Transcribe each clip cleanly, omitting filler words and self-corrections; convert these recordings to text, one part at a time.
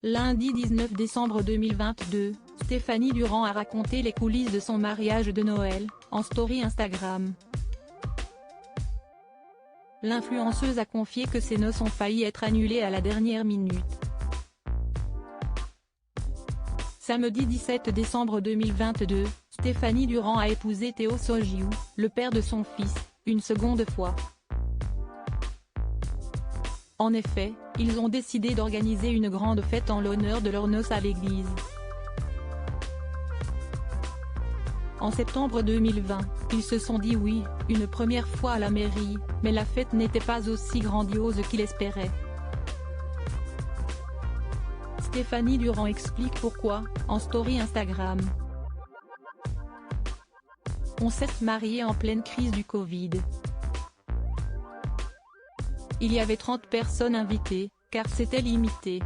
Lundi 19 décembre 2022, Stéphanie Durand a raconté les coulisses de son mariage de Noël, en story Instagram. L'influenceuse a confié que ses noces ont failli être annulées à la dernière minute. Samedi 17 décembre 2022, Stéphanie Durand a épousé Théo Sogiou, le père de son fils, une seconde fois. En effet, ils ont décidé d'organiser une grande fête en l'honneur de leurs noces à l'église. En septembre 2020, ils se sont dit oui, une première fois à la mairie, mais la fête n'était pas aussi grandiose qu'ils espéraient. Stéphanie Durand explique pourquoi, en story Instagram. On s'est marié en pleine crise du Covid. Il y avait 30 personnes invitées, car c'était limité.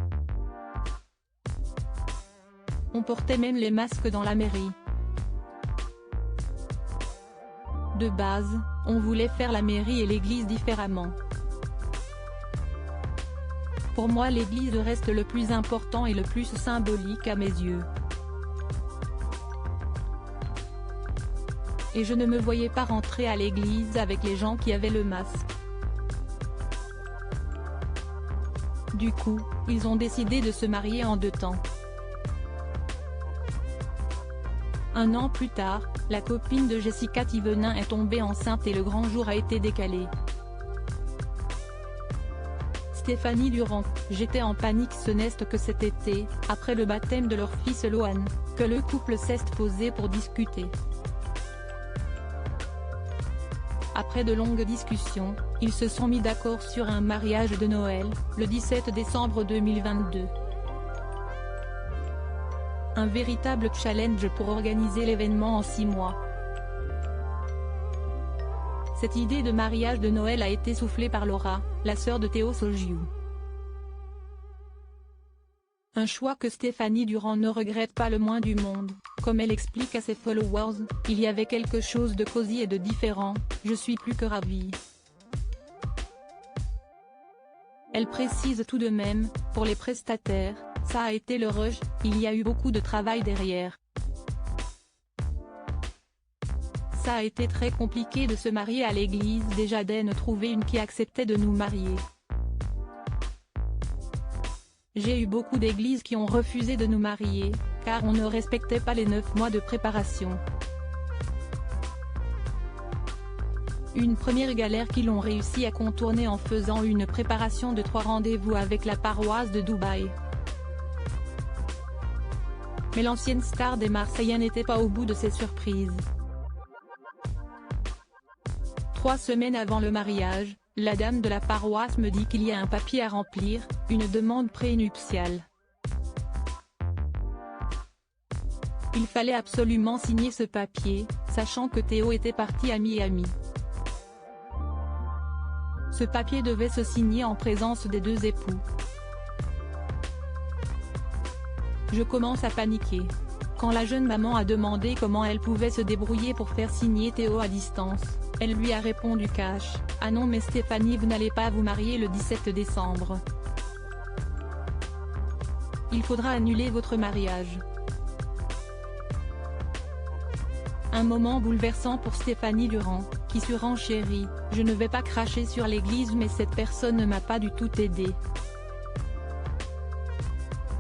On portait même les masques dans la mairie. De base, on voulait faire la mairie et l'église différemment. Pour moi l'église reste le plus important et le plus symbolique à mes yeux. Et je ne me voyais pas rentrer à l'église avec les gens qui avaient le masque. Du coup, ils ont décidé de se marier en 2 temps. Un an plus tard, la copine de Jessica Thévenin est tombée enceinte et le grand jour a été décalé. Stéphanie Durand: j'étais en panique. Ce n'est que cet été, après le baptême de leur fils Lohan, que le couple s'est posé pour discuter. Après de longues discussions, ils se sont mis d'accord sur un mariage de Noël, le 17 décembre 2022. Un véritable challenge pour organiser l'événement en 6 mois. Cette idée de mariage de Noël a été soufflée par Laura, la sœur de Théo Sogiou. Un choix que Stéphanie Durand ne regrette pas le moins du monde. Comme elle explique à ses followers, il y avait quelque chose de cosy et de différent, je suis plus que ravie. Elle précise tout de même, pour les prestataires, ça a été le rush, il y a eu beaucoup de travail derrière. Ça a été très compliqué de se marier à l'église, déjà de trouver une qui acceptait de nous marier. J'ai eu beaucoup d'églises qui ont refusé de nous marier, car on ne respectait pas les 9 mois de préparation. Une première galère qu'ils ont réussi à contourner en faisant une préparation de 3 rendez-vous avec la paroisse de Dubaï. Mais l'ancienne star des Marseillais n'était pas au bout de ses surprises. 3 semaines avant le mariage, la dame de la paroisse me dit qu'il y a un papier à remplir, une demande prénuptiale. Il fallait absolument signer ce papier, sachant que Théo était parti à Miami. Ce papier devait se signer en présence des 2 époux. Je commence à paniquer. Quand la jeune maman a demandé comment elle pouvait se débrouiller pour faire signer Théo à distance, elle lui a répondu cash: ah non mais Stéphanie, vous n'allez pas vous marier le 17 décembre. Il faudra annuler votre mariage. Un moment bouleversant pour Stéphanie Durand, qui surenchérit: je ne vais pas cracher sur l'église mais cette personne ne m'a pas du tout aidée.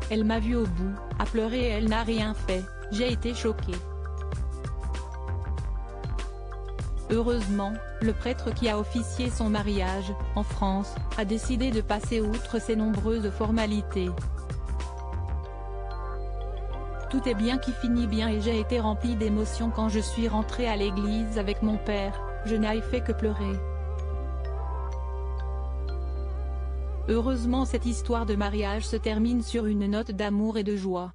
Elle m'a vu au bout, a pleuré et elle n'a rien fait, j'ai été choquée. Heureusement, le prêtre qui a officié son mariage, en France, a décidé de passer outre ces nombreuses formalités. Tout est bien qui finit bien et j'ai été remplie d'émotions quand je suis rentrée à l'église avec mon père, je n'ai fait que pleurer. Heureusement cette histoire de mariage se termine sur une note d'amour et de joie.